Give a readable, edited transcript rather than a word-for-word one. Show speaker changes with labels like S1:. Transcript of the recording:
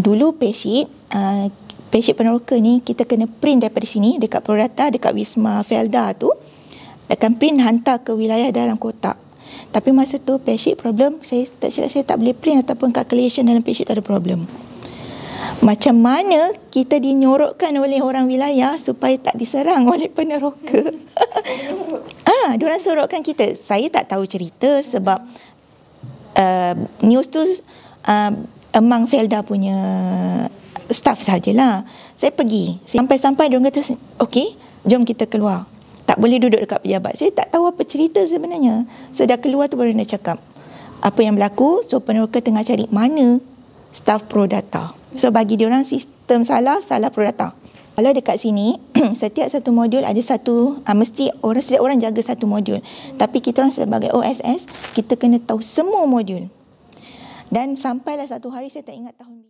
S1: Dulu payslip peneroka ni kita kena print daripada sini dekat Prodata, dekat Wisma Felda tu, akan print hantar ke wilayah dalam kotak. Tapi masa tu payslip problem, saya tak boleh print ataupun calculation dalam payslip tak ada problem. Macam mana kita dinyorokkan oleh orang wilayah supaya tak diserang oleh peneroka? Diorang sorokkan kita. Saya tak tahu cerita sebab news tu among Felda punya staff sajalah. Saya pergi. Sampai-sampai diorang kata, okey, jom kita keluar. Tak boleh duduk dekat pejabat. Saya tak tahu apa cerita sebenarnya. So dah keluar tu baru nak cakap apa yang berlaku. So peneroka tengah cari mana staff Prodata. So bagi diorang sistem salah Prodata. Kalau dekat sini setiap satu modul ada satu, mesti setiap orang jaga satu modul. Tapi kita orang sebagai OSS, kita kena tahu semua modul. Dan sampailah satu hari, saya tak ingat tahun